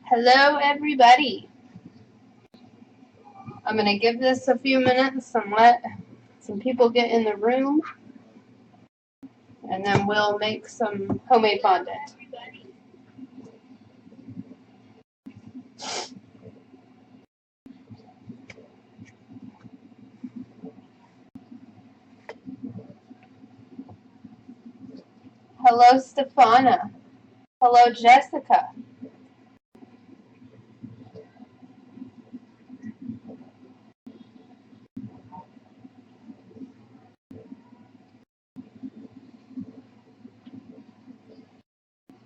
Hello, everybody. I'm going to give this a few minutes and let some people get in the room, and then we'll make some homemade fondant. Hello, Stefana. Hello, Jessica.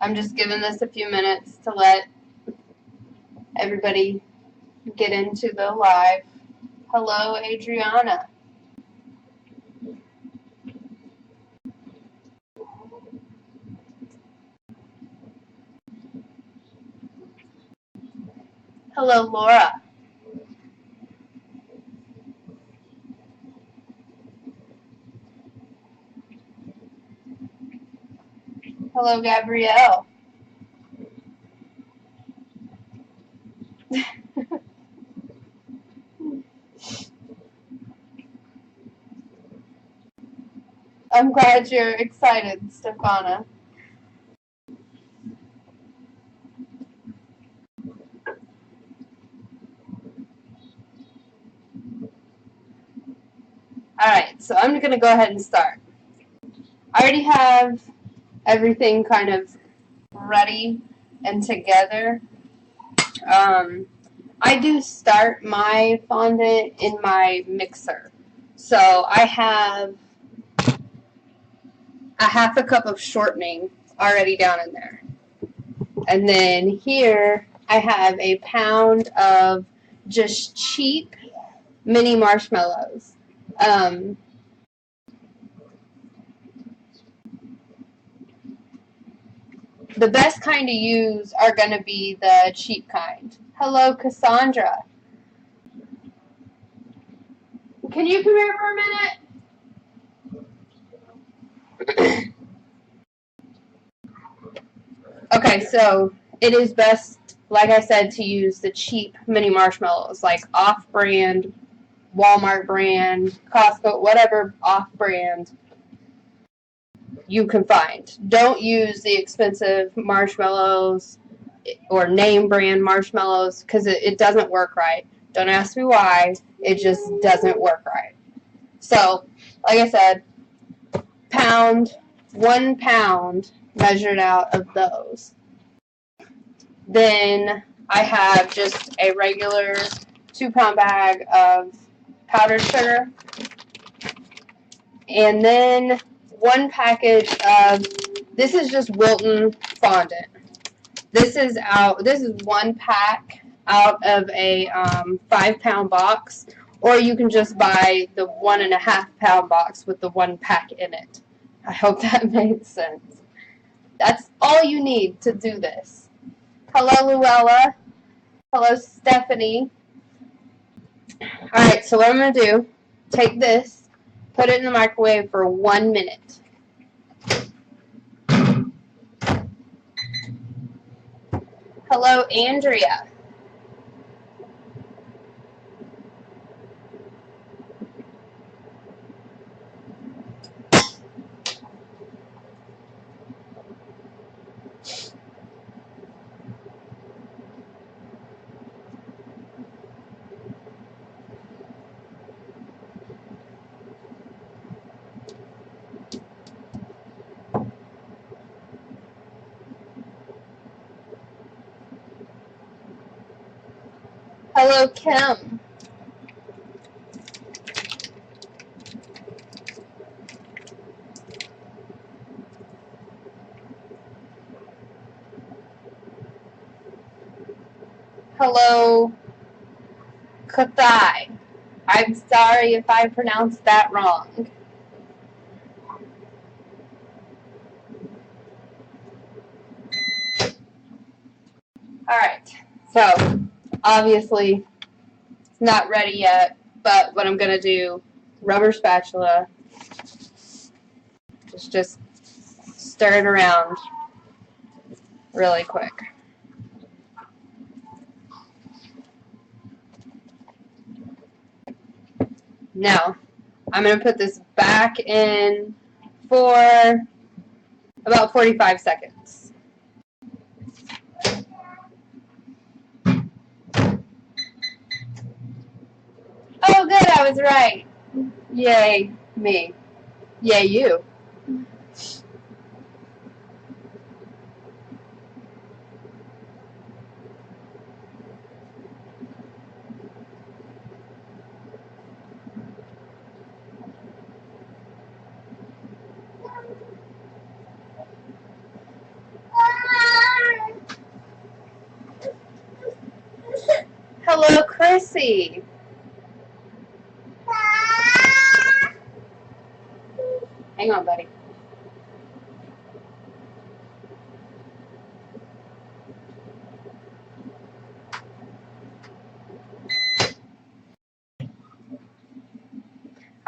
I'm just giving this a few minutes to let everybody get into the live. Hello, Adriana. Hello, Laura. Hello, Gabrielle. I'm glad you're excited, Stefana. Alright, so I'm going to go ahead and start. I already have everything kind of ready and together. I do start my fondant in my mixer. So I have a half a cup of shortening already down in there. And then here I have a pound of just cheap mini marshmallows. The best kind to use are going to be the cheap kind. Hello, Cassandra. Can you come here for a minute? Okay, so it is best, like I said, to use the cheap mini marshmallows, like off-brand, Walmart brand, Costco, whatever off-brand you can find. Don't use the expensive marshmallows or name brand marshmallows because it doesn't work right. Don't ask me why. It just doesn't work right. So, like I said, 1 pound measured out of those. Then I have just a regular 2-pound bag of powdered sugar. And then 1 package of, this is just Wilton fondant. This is 1 pack out of a 5-pound box, or you can just buy the 1.5-pound box with the 1 pack in it. I hope that makes sense. That's all you need to do this. Hello, Luella. Hello, Stephanie. Alright, so what I'm going to do, take this, put it in the microwave for 1 minute. Hello, Andrea. Hello, Kim. Hello, Kathai. I'm sorry if I pronounced that wrong. Alright, so obviously it's not ready yet, but what I'm going to do, rubber spatula, Just stir it around really quick. Now, I'm going to put this back in for about 45 seconds. Oh, good, I was right. Yay, me. Yay, you. Hello, Chrissy. Hang on, buddy.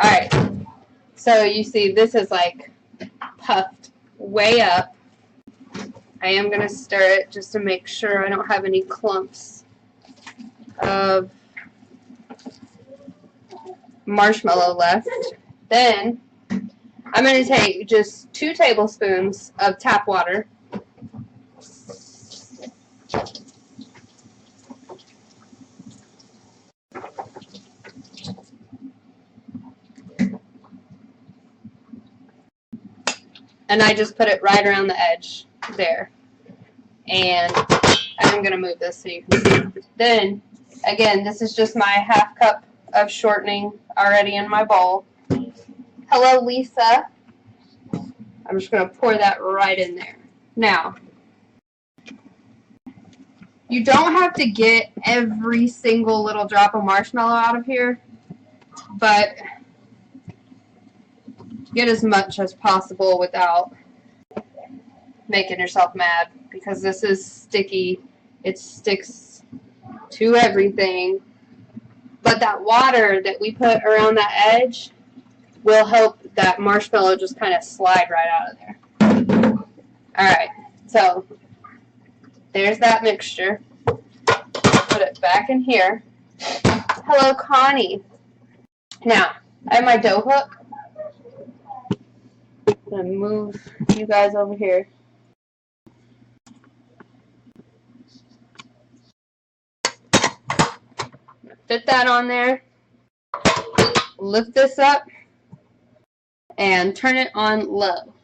Alright, so you see this is like puffed way up. I am going to stir it just to make sure I don't have any clumps of marshmallow left. Then I'm going to take just 2 tablespoons of tap water. And I just put it right around the edge there. And I'm going to move this so you can see. Then, again, this is just my ½ cup of shortening already in my bowl. Hello, Lisa. I'm just going to pour that right in there. Now, you don't have to get every single little drop of marshmallow out of here, but get as much as possible without making yourself mad, because this is sticky. It sticks to everything. But that water that we put around that edge will help that marshmallow just kind of slide right out of there. Alright, so there's that mixture. Put it back in here. Hello, Connie. Now, I have my dough hook. I'm going to move you guys over here. Fit that on there. Lift this up and turn it on low.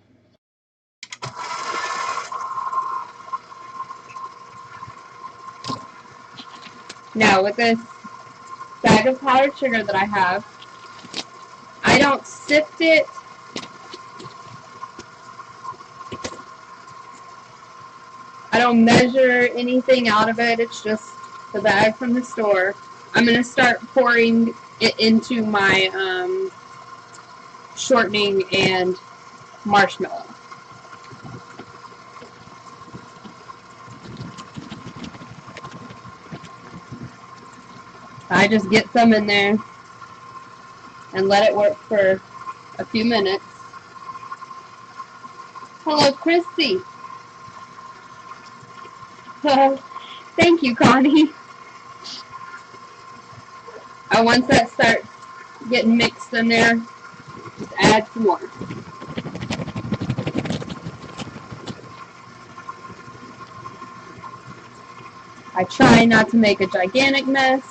Now, with this bag of powdered sugar that I have, I don't sift it. I don't measure anything out of it. It's just the bag from the store. I'm going to start pouring it into my shortening and marshmallow. I just get some in there and let it work for a few minutes. Hello, Christy. Thank you, Connie. Once that starts getting mixed in there, just add some more. I try not to make a gigantic mess,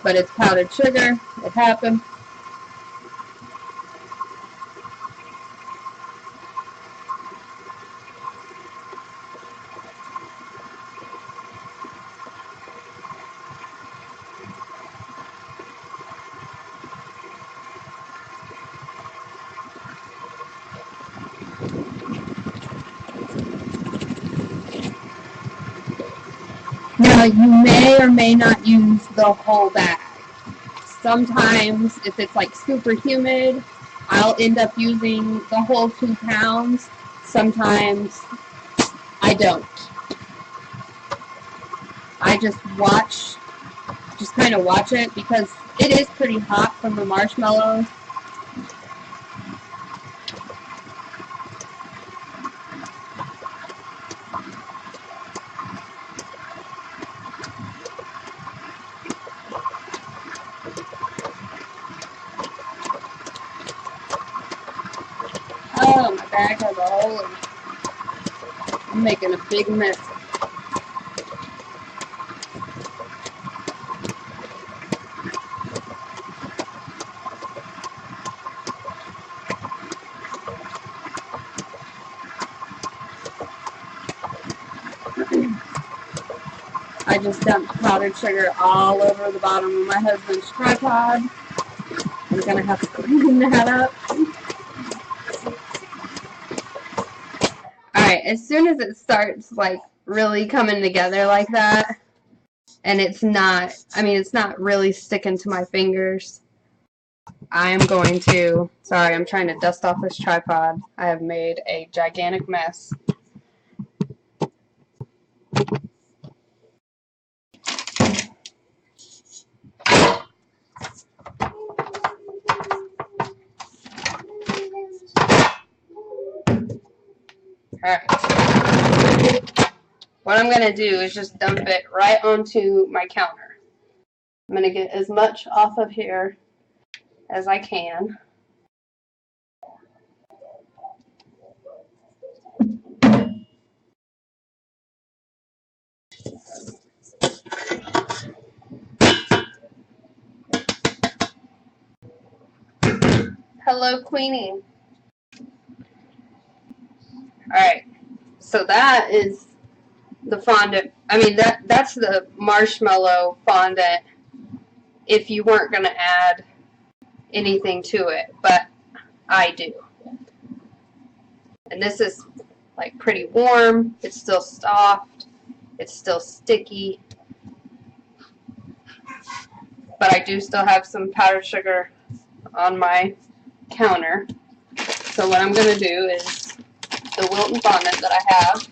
but it's powdered sugar. It happens. Now, you may or may not use the whole bag. Sometimes, if it's like super humid, I'll end up using the whole 2 pounds. Sometimes I don't. I just kind of watch it, because it is pretty hot from the marshmallows. bag has a hole and I'm making a big mess. I just dumped powdered sugar all over the bottom of my husband's tripod. I'm gonna have to clean that up. Alright, as soon as it starts like really coming together like that, and it's not really sticking to my fingers, I'm going to, sorry, I'm trying to dust off this tripod. I have made a gigantic mess. Alright. What I'm going to do is just dump it right onto my counter. I'm going to get as much off of here as I can. Hello, Queenie. Alright, so that is the fondant. I mean, that's the marshmallow fondant if you weren't going to add anything to it, but I do. And this is like pretty warm. It's still soft. It's still sticky. But I do still have some powdered sugar on my counter. So what I'm going to do is the Wilton fondant that I have.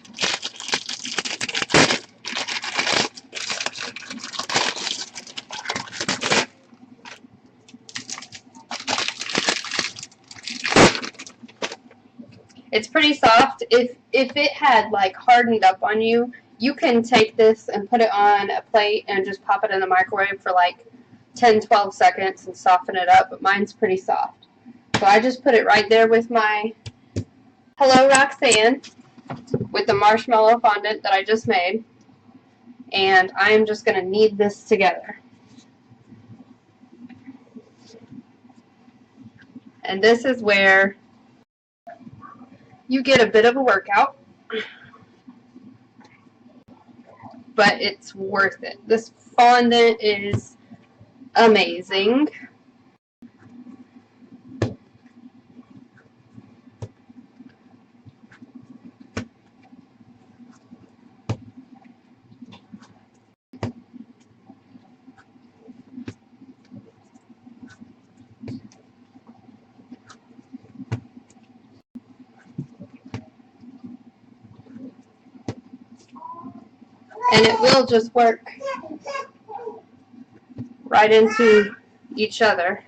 It's pretty soft. If it had like hardened up on you, you can take this and put it on a plate and just pop it in the microwave for like 10-12 seconds and soften it up, but mine's pretty soft. So I just put it right there with my Hello Roxanne with the marshmallow fondant that I just made, and I'm just going to knead this together. And this is where you get a bit of a workout, but it's worth it. This fondant is amazing. And it will just work right into each other.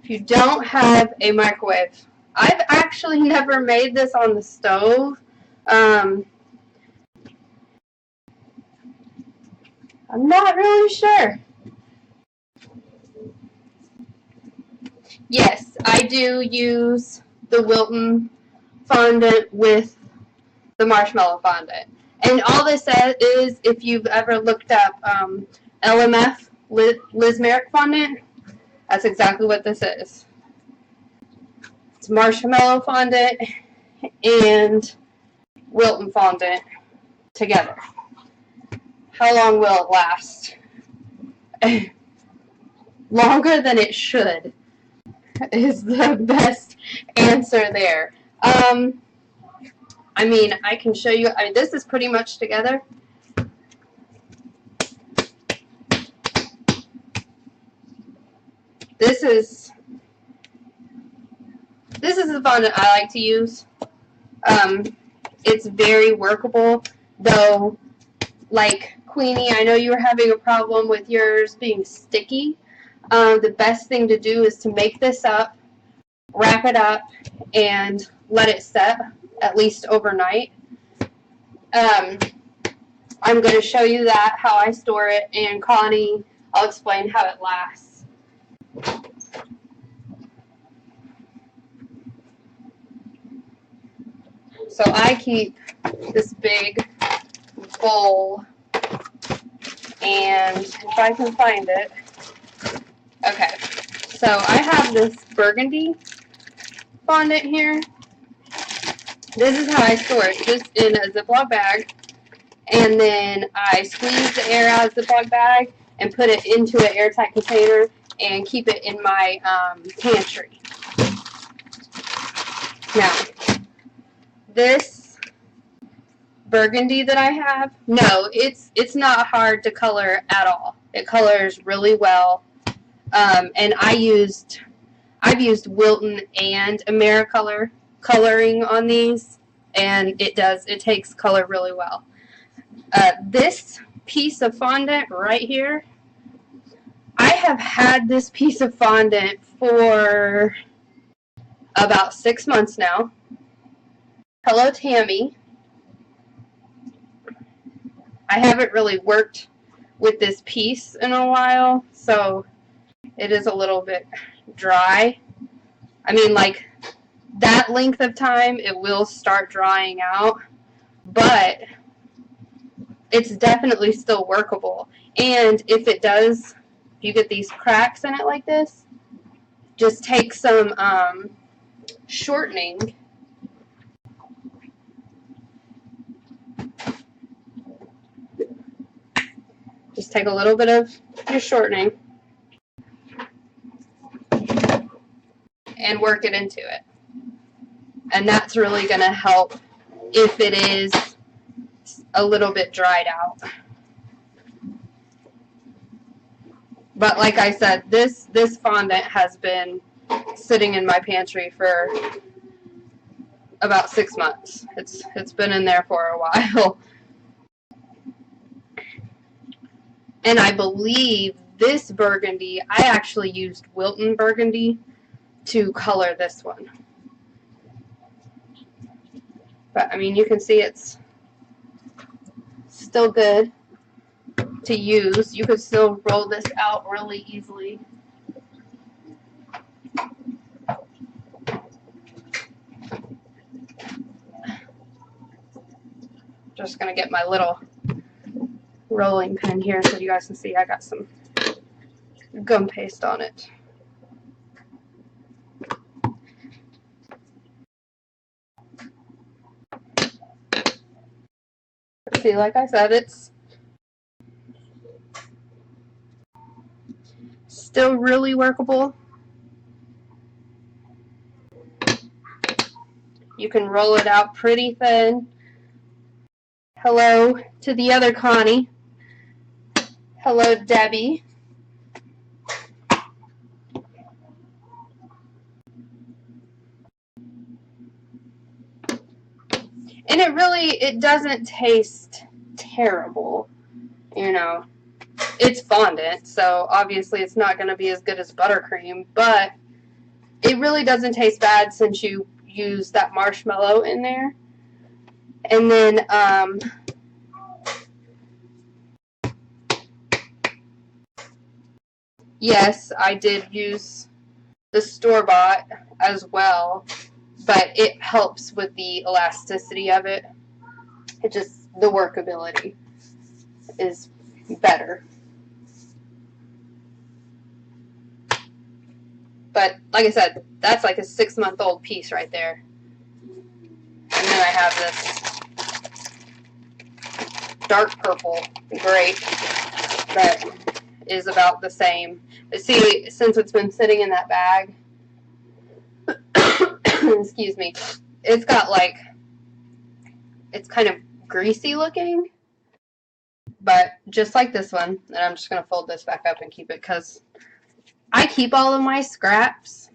If you don't have a microwave, I've actually never made this on the stove. I'm not really sure. Yes, I do use the Wilton fondant with the marshmallow fondant. And all this says is, if you've ever looked up LMF, Liz Merrick fondant, that's exactly what this is. It's marshmallow fondant and Wilton fondant together. How long will it last? Longer than it should is the best answer there. I mean, I can show you. I mean, this is pretty much together. This is the fondant I like to use. It's very workable, though. Like Queenie, I know you were having a problem with yours being sticky. The best thing to do is to make this up, wrap it up, and let it set at least overnight. I'm going to show you that, how I store it, and Connie, I'll explain how it lasts. So I keep this big bowl, and if I can find it, okay. So I have this burgundy fondant here. This is how I store it, just in a Ziploc bag, and then I squeeze the air out of the Ziploc bag and put it into an airtight container and keep it in my pantry. Now, this burgundy that I have, no, it's not hard to color at all. It colors really well, and I've used Wilton and Americolor coloring on these, and it takes color really well. This piece of fondant right here, I have had this piece of fondant for about 6 months now. Hello, Tammy. I haven't really worked with this piece in a while, so it is a little bit dry. I mean, like, that length of time, it will start drying out, but it's definitely still workable. And if it does, if you get these cracks in it like this, just take some shortening. Just take a little bit of your shortening and work it into it. And that's really going to help if it is a little bit dried out. But like I said, this fondant has been sitting in my pantry for about 6 months. It's been in there for a while. And I believe this burgundy, I actually used Wilton burgundy to color this one. But I mean, you can see it's still good to use. You could still roll this out really easily. Just gonna get my little rolling pin here so you guys can see I got some gum paste on it. See, like I said, it's still really workable. You can roll it out pretty thin. Hello to the other Connie. Hello, Debbie. And it doesn't taste terrible, you know. It's fondant, so obviously it's not going to be as good as buttercream, but it really doesn't taste bad since you use that marshmallow in there. And then, yes, I did use the store-bought as well, but it helps with the elasticity of it. It just, the workability is better. But like I said, that's like a 6-month-old piece right there. And then I have this dark purple grape that is about the same. But see, since it's been sitting in that bag, excuse me, it's got like, it's kind of greasy looking. But just like this one, and I'm just going to fold this back up and keep it because I keep all of my scraps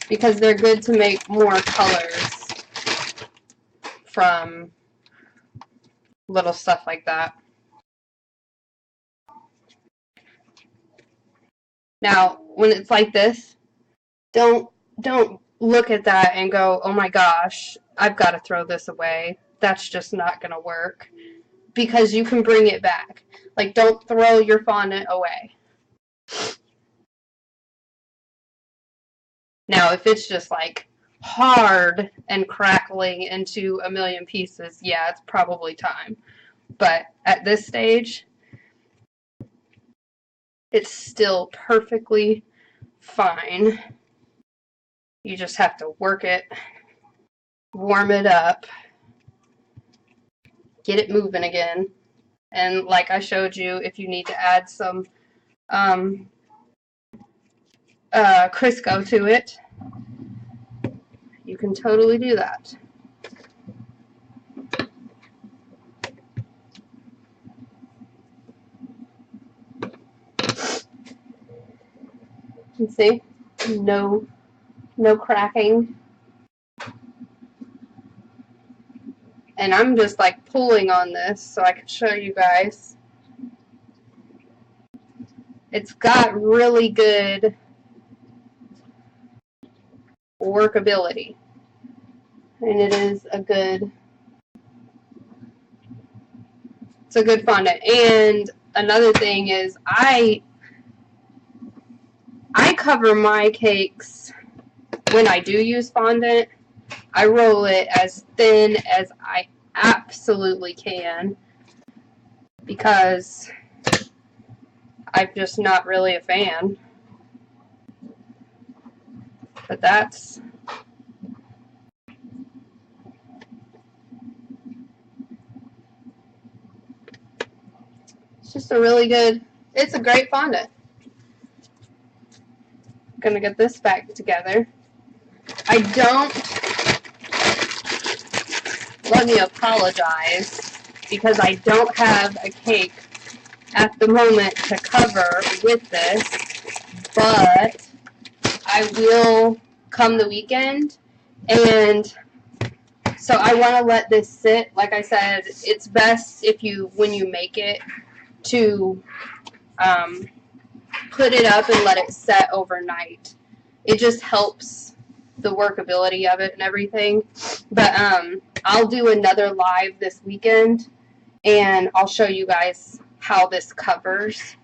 because they're good to make more colors from little stuff like that. Now, when it's like this, don't look at that and go, oh my gosh, I've got to throw this away. That's just not going to work. Because you can bring it back. Like, don't throw your fondant away. Now, if it's just like hard and crackling into a million pieces, yeah, it's probably time. But at this stage, it's still perfectly fine. You just have to work it, warm it up, get it moving again. And like I showed you, if you need to add some Crisco to it, you can totally do that. You see, no cracking. And I'm just like pulling on this so I can show you guys. It's got really good workability. And it's a good fondant. And another thing is I cover my cakes when I do use fondant. I roll it as thin as I absolutely can because I'm just not really a fan. But that's it's just a really good, it's a great fondant. I'm gonna get this back together. Let me apologize because I don't have a cake at the moment to cover with this, but I will come the weekend, and so I want to let this sit. Like I said, it's best if when you make it, to put it up and let it set overnight. It just helps the workability of it and everything. But I'll do another live this weekend, and I'll show you guys how this covers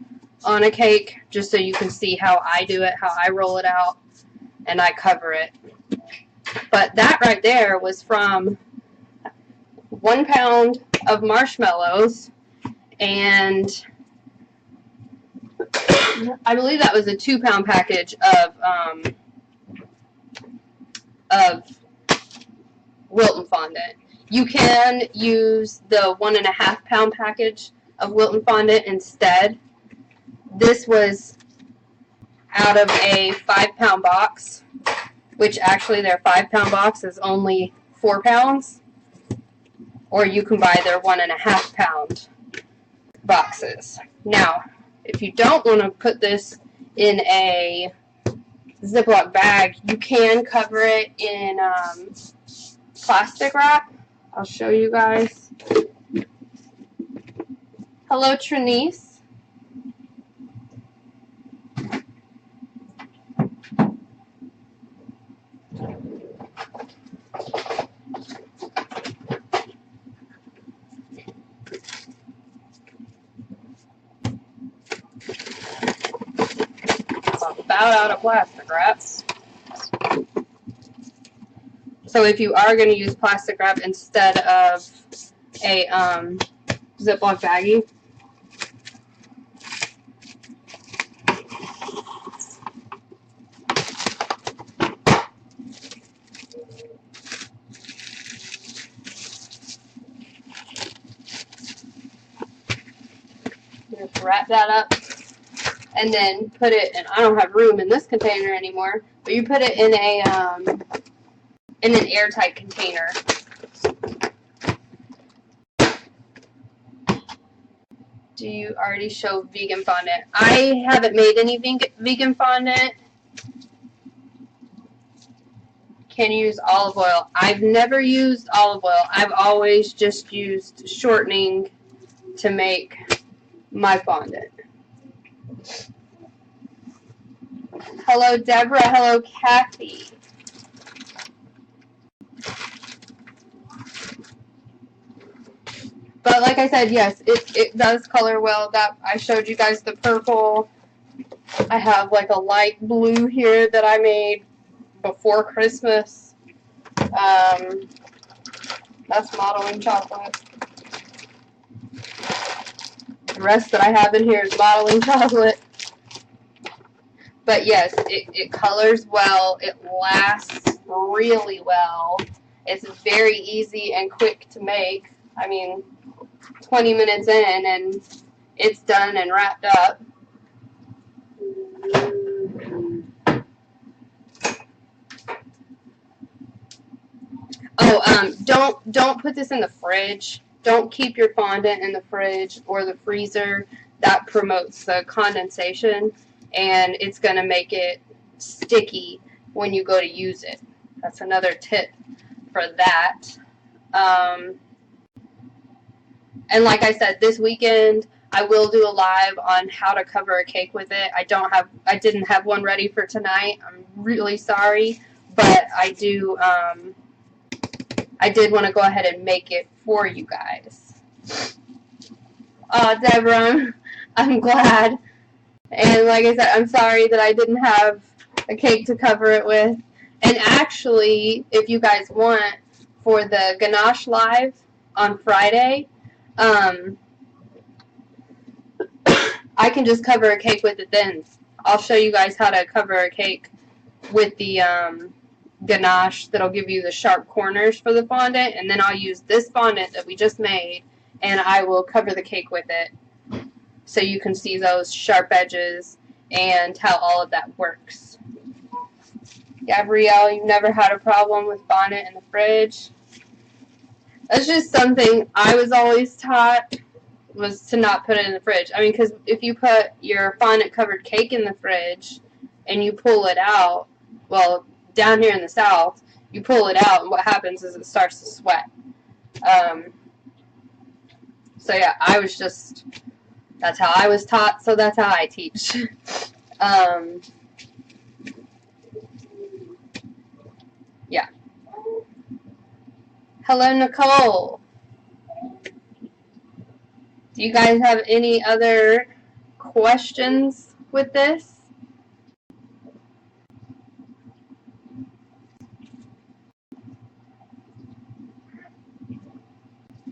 on a cake, just so you can see how I do it, how I roll it out, and I cover it. But that right there was from 1 pound of marshmallows, and I believe that was a 2 pound package of Wilton fondant. You can use the 1.5 pound package of Wilton fondant instead. This was out of a 5 pound box, which actually their 5 pound box is only 4 pounds, or you can buy their 1.5 pound boxes. Now, if you don't want to put this in a Ziploc bag, you can cover it in plastic wrap. I'll show you guys. Hello, Trinice. About out of plastic wrap. So if you are going to use plastic wrap instead of a Ziploc baggie, just wrap that up and then put it, and I don't have room in this container anymore, but you put it in an airtight container. Do you already show vegan fondant? I haven't made any vegan fondant. Can you use olive oil? I've never used olive oil. I've always just used shortening to make my fondant. Hello, Deborah. Hello, Kathy. But like I said, yes, it does color well. That I showed you guys the purple. I have like a light blue here that I made before Christmas. That's modeling chocolate. The rest that I have in here is modeling chocolate. But yes, it colors well. It lasts really well. It's very easy and quick to make. I mean, 20 minutes in and it's done and wrapped up. Oh, don't put this in the fridge. Don't keep your fondant in the fridge or the freezer. That promotes the condensation, and it's going to make it sticky when you go to use it. That's another tip for that. And like I said, this weekend I will do a live on how to cover a cake with it. I didn't have one ready for tonight. I'm really sorry, but I did want to go ahead and make it for you guys. Oh, Deborah, I'm glad. And like I said, I'm sorry that I didn't have a cake to cover it with. And actually, if you guys want, for the ganache live on Friday, I can just cover a cake with it then. I'll show you guys how to cover a cake with the ganache that'll give you the sharp corners for the fondant, and then I'll use this fondant that we just made and I will cover the cake with it so you can see those sharp edges and how all of that works. Gabrielle, you've never had a problem with fondant in the fridge? That's just something I was always taught, was to not put it in the fridge. I mean, because if you put your fondant covered cake in the fridge and you pull it out, well, down here in the South, you pull it out and what happens is it starts to sweat. So yeah, that's how I was taught, so that's how I teach. Yeah. Hello, Nicole. Do you guys have any other questions with this?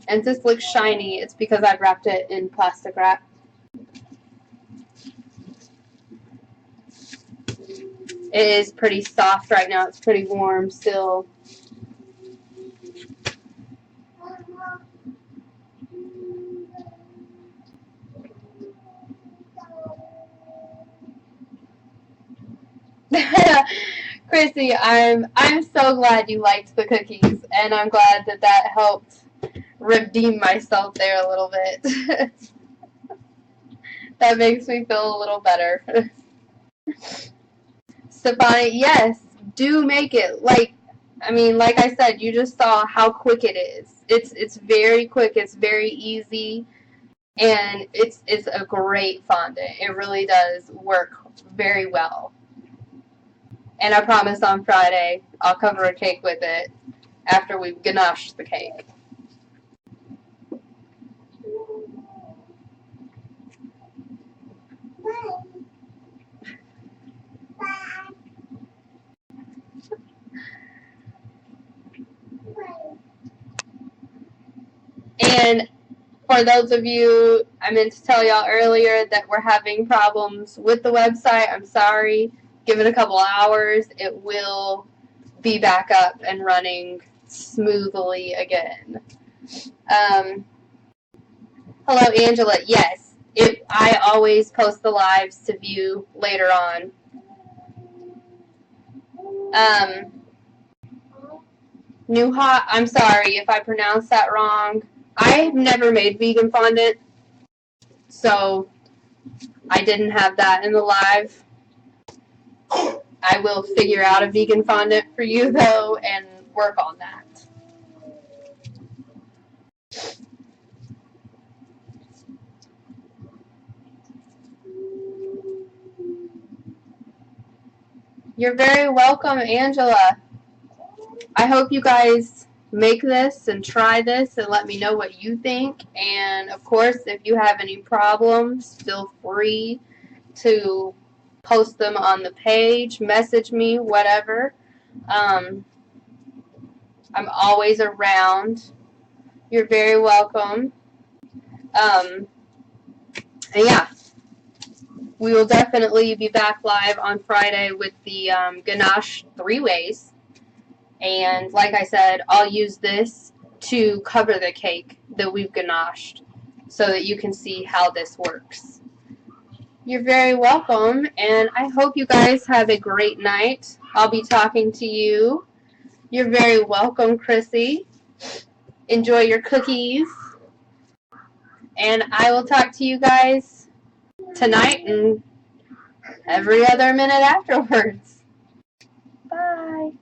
And this looks shiny. It's because I've wrapped it in plastic wrap. It is pretty soft right now. It's pretty warm still. Chrissy, I'm so glad you liked the cookies, and I'm glad that helped redeem myself there a little bit. That makes me feel a little better. Stefani, yes, do make it. Like I said, you just saw how quick it is. It's very quick. It's very easy, and it's a great fondant. It really does work very well. And I promise on Friday I'll cover a cake with it after we've ganached the cake. And for those of you, I meant to tell y'all earlier that we're having problems with the website. I'm sorry. Give it a couple hours. It will be back up and running smoothly again. Hello, Angela. Yes, I always post the lives to view later on. Nuha, I'm sorry if I pronounced that wrong. I've never made vegan fondant, so I didn't have that in the live. I will figure out a vegan fondant for you, though, and work on that. You're very welcome, Angela. I hope you guys make this and try this and let me know what you think. And, of course, if you have any problems, feel free to post them on the page, message me, whatever. I'm always around. You're very welcome. And yeah, we will definitely be back live on Friday with the ganache 3-ways. And like I said, I'll use this to cover the cake that we've ganached so that you can see how this works. You're very welcome, and I hope you guys have a great night. I'll be talking to you. You're very welcome, Chrissy. Enjoy your cookies. And I will talk to you guys tonight and every other minute afterwards. Bye.